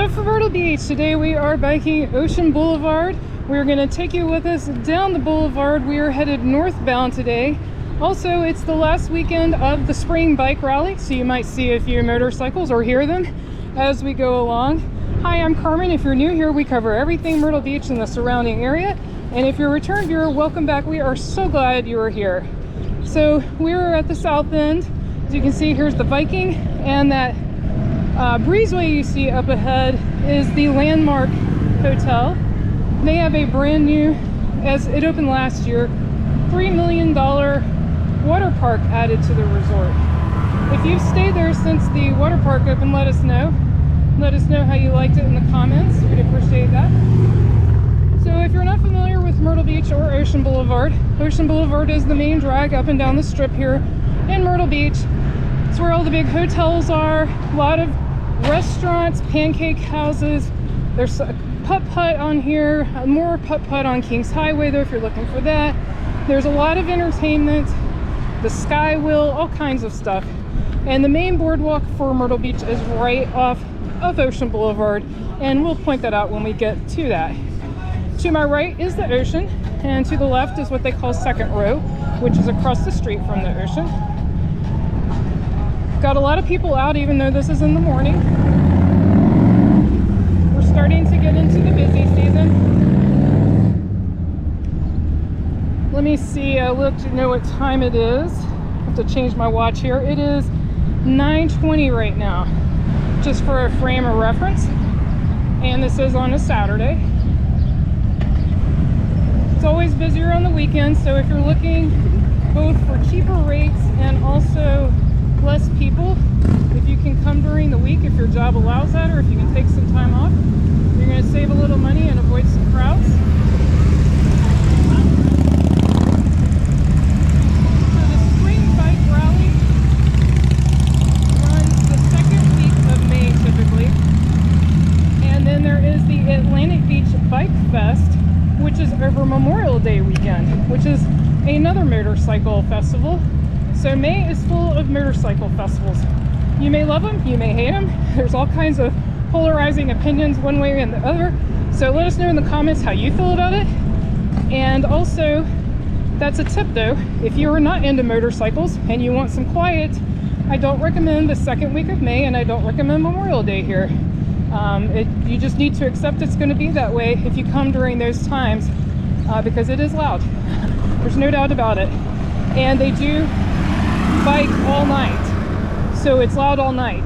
So for Myrtle Beach, today we are biking Ocean Boulevard. We're going to take you with us down the boulevard. We are headed northbound today. Also, it's the last weekend of the spring bike rally, so you might see a few motorcycles or hear them as we go along. Hi, I'm Carmen. If you're new here, we cover everything Myrtle Beach and the surrounding area. And if you're a return viewer, welcome back. We are so glad you are here. So we're at the south end. As you can see, here's the Viking, and that breezeway you see up ahead is the Landmark Hotel. They have a brand new, as it opened last year, $3 million water park added to the resort. If you've stayed there since the water park opened, let us know. Let us know how you liked it in the comments. We'd appreciate that. So if you're not familiar with Myrtle Beach or Ocean Boulevard is the main drag up and down the strip here in Myrtle Beach. It's where all the big hotels are, a lot of restaurants, pancake houses. There's a putt-putt on here, more putt-putt on Kings Highway though if you're looking for that. There's a lot of entertainment, the Skywheel, all kinds of stuff. And the main boardwalk for Myrtle Beach is right off of Ocean Boulevard, and we'll point that out when we get to that. To my right is the ocean, and to the left is what they call Second Row, which is across the street from the ocean. Got a lot of people out even though this is in the morning. We're starting to get into the busy season. Let me see, I looked to know what time it is. I have to change my watch here. It is 9:20 right now, just for a frame of reference. And this is on a Saturday. It's always busier on the weekends, so if you're looking both for cheaper rates and also less people, if you can come during the week, if your job allows that, or if you can take some time off, you're going to save a little money and avoid some crowds. So the spring bike rally runs the second week of May typically, and then there is the Atlantic Beach Bike Fest, which is over Memorial Day weekend, which is another motorcycle festival. So May is full of motorcycle festivals. You may love them, you may hate them. There's all kinds of polarizing opinions one way or the other. So let us know in the comments how you feel about it. And also, that's a tip though, if you are not into motorcycles and you want some quiet, I don't recommend the second week of May, and I don't recommend Memorial Day here. You just need to accept it's going to be that way if you come during those times, because it is loud. There's no doubt about it. And they do bike all night, so it's loud all night.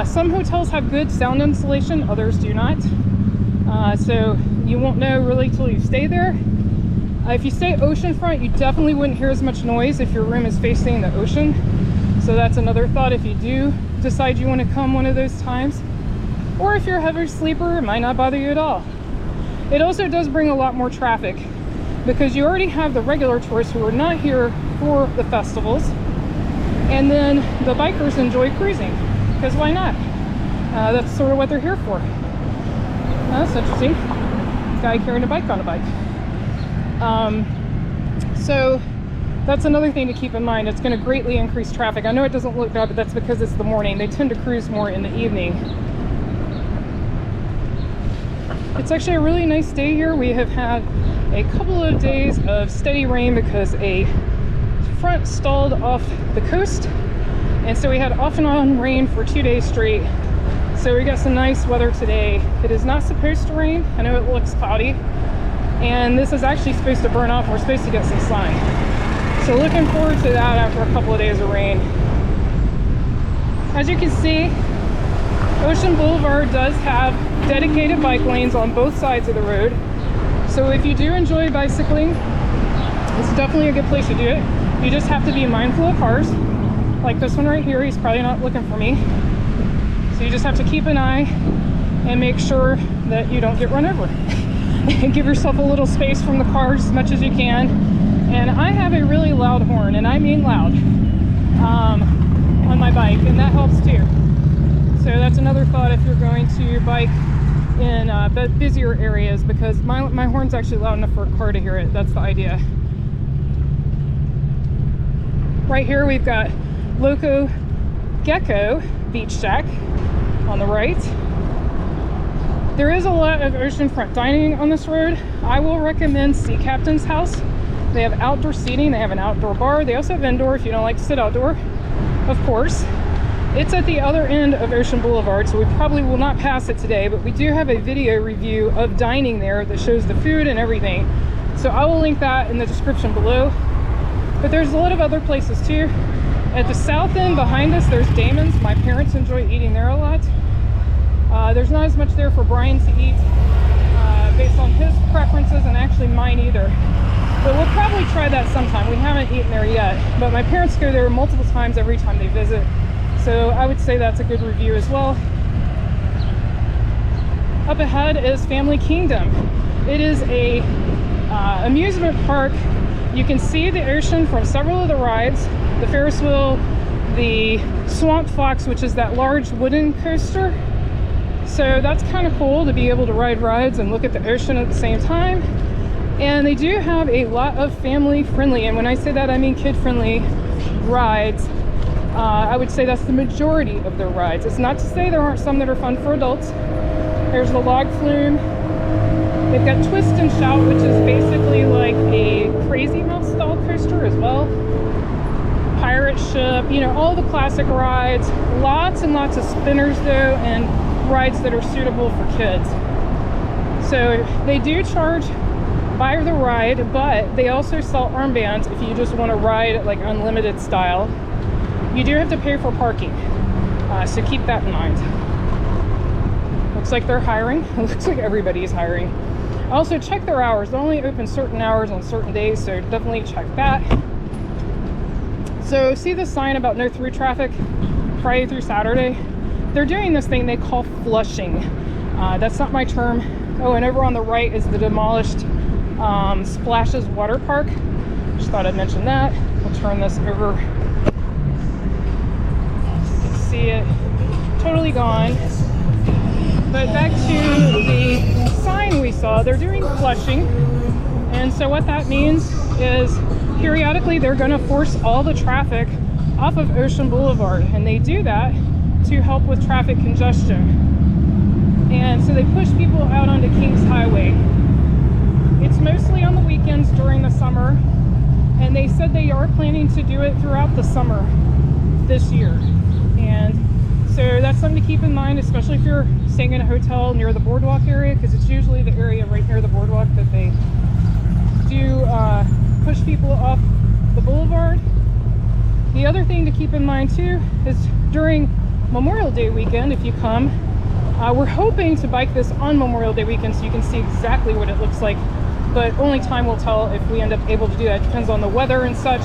Some hotels have good sound insulation, others do not. So you won't know really till you stay there. If you stay oceanfront, you definitely wouldn't hear as much noise if your room is facing the ocean. So that's another thought if you do decide you want to come one of those times. Or if you're a heavy sleeper, it might not bother you at all. It also does bring a lot more traffic because you already have the regular tourists who are not here for the festivals. And then the bikers enjoy cruising, because why not? That's sort of what they're here for. That's interesting. Guy carrying a bike on a bike. So that's another thing to keep in mind. It's going to greatly increase traffic. I know it doesn't look bad, but that's because it's the morning. They tend to cruise more in the evening. It's actually a really nice day here. We have had a couple of days of steady rain because a front stalled off the coast, and so we had off and on rain for 2 days straight. So we got some nice weather today. It is not supposed to rain. I know it looks cloudy, and this is actually supposed to burn off. We're supposed to get some sun, so looking forward to that after a couple of days of rain. As you can see, Ocean Boulevard does have dedicated bike lanes on both sides of the road. So if you do enjoy bicycling, it's definitely a good place to do it. You just have to be mindful of cars. Like this one right here, he's probably not looking for me. So you just have to keep an eye and make sure that you don't get run over. And give yourself a little space from the cars as much as you can. And I have a really loud horn, and I mean loud, on my bike, and that helps too. So that's another thought if you're going to bike in busier areas, because my horn's actually loud enough for a car to hear it. That's the idea. Right here we've got Loco Gecko Beach Shack on the right. There is a lot of oceanfront dining on this road. I will recommend Sea Captain's House. They have outdoor seating, they have an outdoor bar, they also have indoor if you don't like to sit outdoor, of course. It's at the other end of Ocean Boulevard, so we probably will not pass it today, but we do have a video review of dining there that shows the food and everything. So I will link that in the description below. But there's a lot of other places too. At the south end behind us, there's Damon's. My parents enjoy eating there a lot. There's not as much there for Brian to eat based on his preferences and actually mine either. But we'll probably try that sometime. We haven't eaten there yet, but my parents go there multiple times every time they visit. So I would say that's a good review as well. Up ahead is Family Kingdom. It is a amusement park. You can see the ocean from several of the rides. The Ferris wheel, the Swamp Fox, which is that large wooden coaster. So that's kind of cool to be able to ride rides and look at the ocean at the same time. And they do have a lot of family friendly, and when I say that I mean kid friendly rides. I would say that's the majority of their rides. It's not to say there aren't some that are fun for adults. There's the log flume. They've got Twist and Shout, which is basically like a Crazy Mouse style coaster as well. Pirate Ship, you know, all the classic rides. Lots and lots of spinners though, and rides that are suitable for kids. So they do charge by the ride, but they also sell armbands if you just want to ride like unlimited style. You do have to pay for parking, so keep that in mind. Looks like they're hiring. It looks like everybody's hiring. Also check their hours. They only open certain hours on certain days, so definitely check that. So see the sign about no through traffic Friday through Saturday? They're doing this thing they call flushing. That's not my term. Oh, and over on the right is the demolished Splashes Water Park. Just thought I'd mention that. We'll turn this over. You can see it totally gone. But back to the sign we saw, they're doing flushing. And so what that means is periodically they're going to force all the traffic off of Ocean Boulevard. And they do that to help with traffic congestion. And so they push people out onto Kings Highway. It's mostly on the weekends during the summer. And they said they are planning to do it throughout the summer this year. And so that's something to keep in mind, especially if you're staying in a hotel near the Boardwalk area, because it's usually the area right near the Boardwalk that they do push people off the boulevard. The other thing to keep in mind too is during Memorial Day weekend, if you come, we're hoping to bike this on Memorial Day weekend so you can see exactly what it looks like, but only time will tell if we end up able to do that. It depends on the weather and such.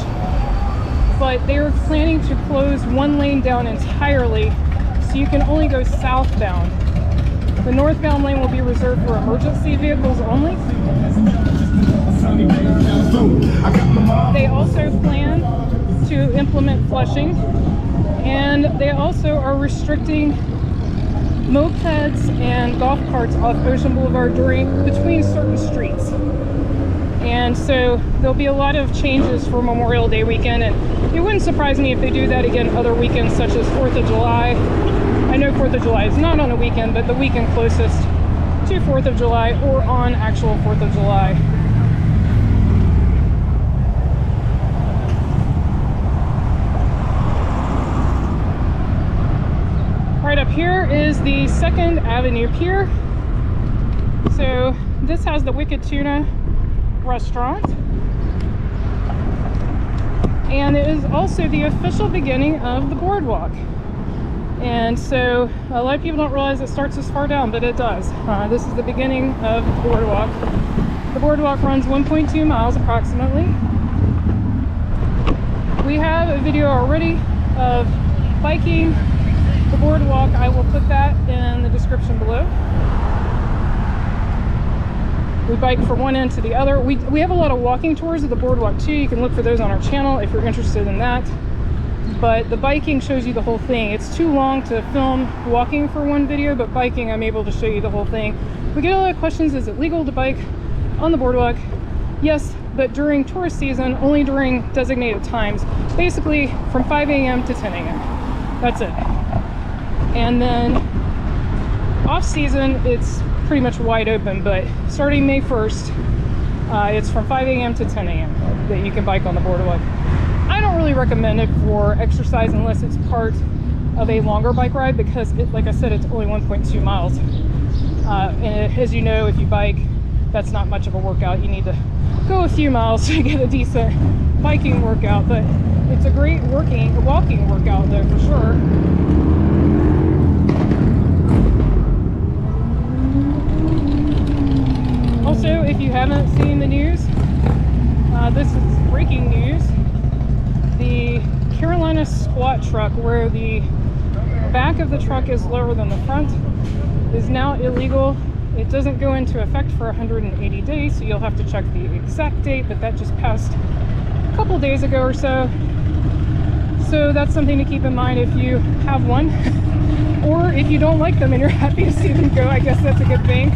But they're planning to close one lane down entirely, so you can only go southbound. The northbound lane will be reserved for emergency vehicles only. They also plan to implement flushing, and they also are restricting mopeds and golf carts off Ocean Boulevard between certain streets. And so there'll be a lot of changes for Memorial Day weekend, and it wouldn't surprise me if they do that again other weekends such as 4th of July. I know 4th of July is not on a weekend, but the weekend closest to 4th of July or on actual 4th of July. Right up here is the 2nd Avenue Pier. So this has the Wicked Tuna restaurant, and it is also the official beginning of the Boardwalk. And so a lot of people don't realize it starts this far down, but it does. This is the beginning of the Boardwalk. The Boardwalk runs 1.2 miles approximately. We have a video already of biking the Boardwalk. I will put that in the description below. We bike from one end to the other. We have a lot of walking tours of the Boardwalk too. You can look for those on our channel if you're interested in that. But the biking shows you the whole thing. It's too long to film walking for one video, but biking I'm able to show you the whole thing. We get a lot of questions, is it legal to bike on the Boardwalk? Yes, but during tourist season, only during designated times. Basically from 5 a.m. to 10 a.m. That's it. And then Off season, it's pretty much wide open, but starting May 1st, it's from 5 a.m. to 10 a.m. that you can bike on the boardwalk. I don't really recommend it for exercise unless it's part of a longer bike ride, because like I said, it's only 1.2 miles. And as you know, if you bike, that's not much of a workout. You need to go a few miles to get a decent biking workout, but it's a great walking workout though, for sure. Also, if you haven't seen the news, this is breaking news. The Carolina squat truck, where the back of the truck is lower than the front, is now illegal. It doesn't go into effect for 180 days, so you'll have to check the exact date, but that just passed a couple days ago or so. So that's something to keep in mind if you have one, or if you don't like them and you're happy to see them go. I guess that's a good thing.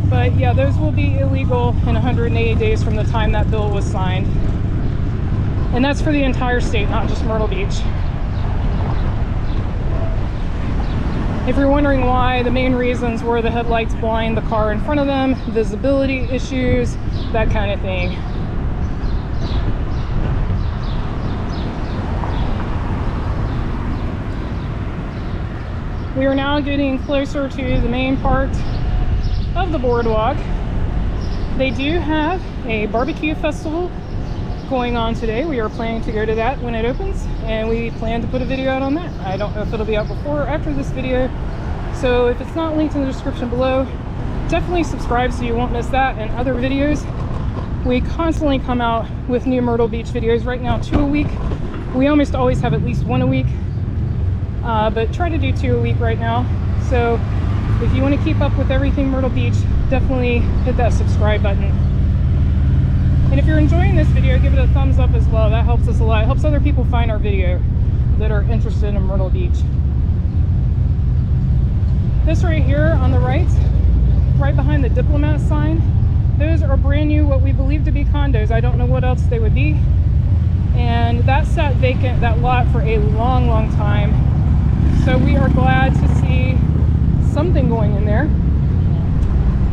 But yeah, those will be illegal in 180 days from the time that bill was signed. And that's for the entire state, not just Myrtle Beach. If you're wondering why, the main reasons were the headlights blind the car in front of them, visibility issues, that kind of thing. We are now getting closer to the main part of the boardwalk. They do have a barbecue festival going on today. We are planning to go to that when it opens, and we plan to put a video out on that. I don't know if it'll be out before or after this video, so if it's not linked in the description below, definitely subscribe so you won't miss that and other videos. We constantly come out with new Myrtle Beach videos. Right now, 2 a week. We almost always have at least 1 a week, but try to do 2 a week right now. So if you want to keep up with everything Myrtle Beach, definitely hit that subscribe button. And if you're enjoying this video, give it a thumbs up as well. That helps us a lot. It helps other people find our video that are interested in Myrtle Beach. This right here on the right behind the Diplomat sign, those are brand new, what we believe to be condos. I don't know what else they would be. And that sat vacant, that lot, for a long, long time. So we are glad to see something going in there.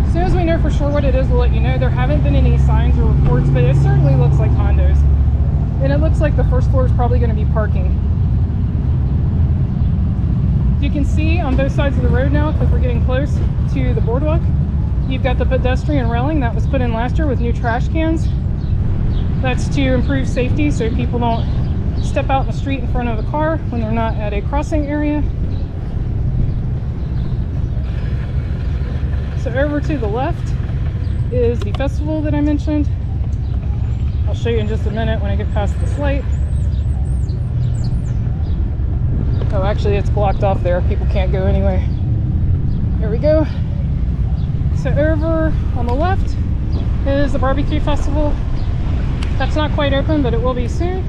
As soon as we know for sure what it is, we'll let you know. There haven't been any signs or reports, but it certainly looks like condos. And it looks like the first floor is probably going to be parking. You can see on both sides of the road now, because we're getting close to the boardwalk, you've got the pedestrian railing that was put in last year with new trash cans. That's to improve safety so people don't step out in the street in front of a car when they're not at a crossing area. So over to the left is the festival that I mentioned. I'll show you in just a minute when I get past this light. Oh, actually it's blocked off there. People can't go anyway. There we go. So over on the left is the barbecue festival. That's not quite open, but it will be soon.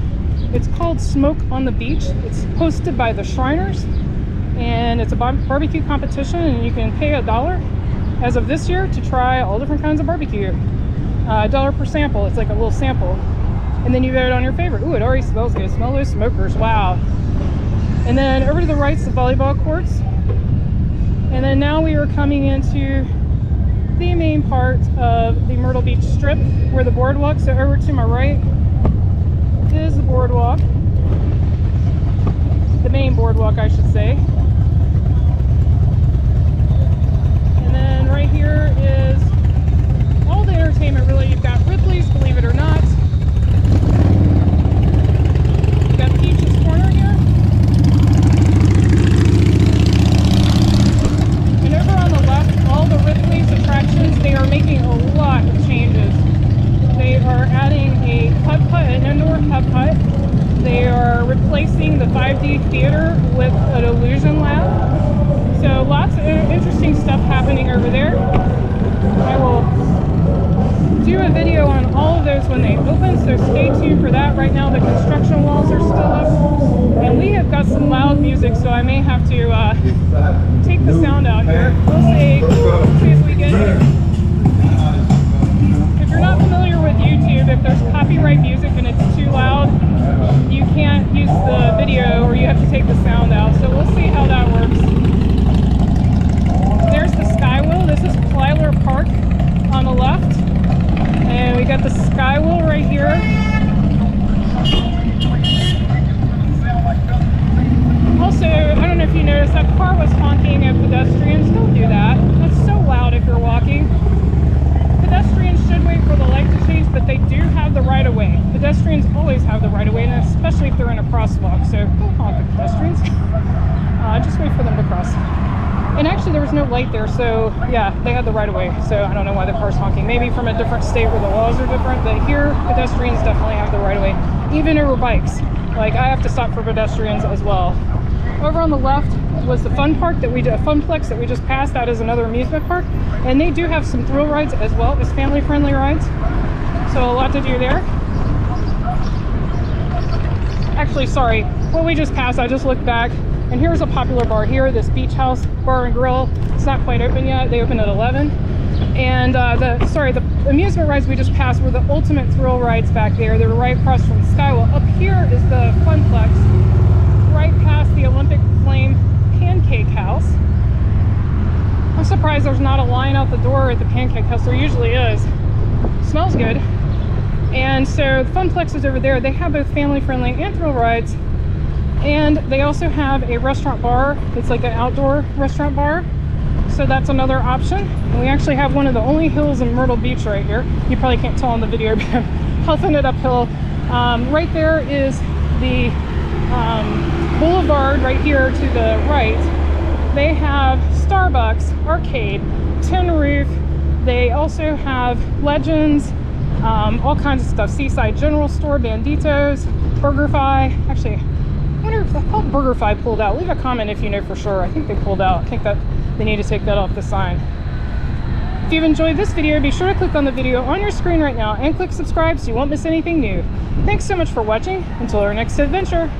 It's called Smoke on the Beach. It's hosted by the Shriners, and it's a barbecue competition, and you can pay $1 as of this year to try all different kinds of barbecue. $1 per sample. It's like a little sample, and then you vote on your favorite. Ooh, it already smells good. Smell those smokers. Wow. And then over to the right is the volleyball courts, and then now we are coming into the main part of the Myrtle Beach Strip, where the boardwalk. So over to my right is the boardwalk, the main boardwalk, I should say. And then right here is all the entertainment, really. You've got Ripley's, believe it or not. You've got Peach's Corner here. And over on the left, all the Ripley's attractions, they are making a lot of changes. They are adding a putt-putt, an indoor putt-putt. They are replacing the 5D theater with an illusion lab. So lots of interesting stuff happening over there. I will do a video on all of those when they open, so stay tuned for that. Right now the construction walls are still up, and we have got some loud music, so I may have to take the sound out here. We'll see as we get here. If you're not familiar with YouTube, if there's copyright music and it's too loud, you can't use the video, or you have to take the sound out. So we'll see how that works. have the right of way, and especially if they're in a crosswalk. So don't honk at pedestrians. Just wait for them to cross. And actually there was no light there, so yeah, they had the right of way. So I don't know why the car's honking. Maybe from a different state where the laws are different, but here pedestrians definitely have the right of way, even over bikes. Like I have to stop for pedestrians as well. Over on the left was the funplex that we just passed. That is another amusement park, and they do have some thrill rides as well as family-friendly rides. So a lot to do there. Actually, sorry, what we just passed, I just looked back, and here's a popular bar here, this Beach House Bar and Grill. It's not quite open yet. They open at 11. And the amusement rides we just passed were the ultimate thrill rides back there. They're right across from Skywheel. Up here is the funplex, right past the Olympic Flame Pancake House. I'm surprised there's not a line out the door at the Pancake House. There usually is. Smells good. And so the funplex is over there. They have both family-friendly and thrill rides. And they also have a restaurant bar. It's like an outdoor restaurant bar. So that's another option. And we actually have one of the only hills in Myrtle Beach right here. You probably can't tell on the video, but I'm huffing it uphill. Right there is the boulevard right here to the right. They have Starbucks, arcade, tin roof. They also have Legends, all kinds of stuff. Seaside General Store, Banditos, BurgerFi. Actually, I wonder if I thought BurgerFi pulled out. Leave a comment if you know for sure. I think they pulled out. I think that they need to take that off the sign. If you've enjoyed this video, be sure to click on the video on your screen right now and click subscribe so you won't miss anything new. Thanks so much for watching. Until our next adventure.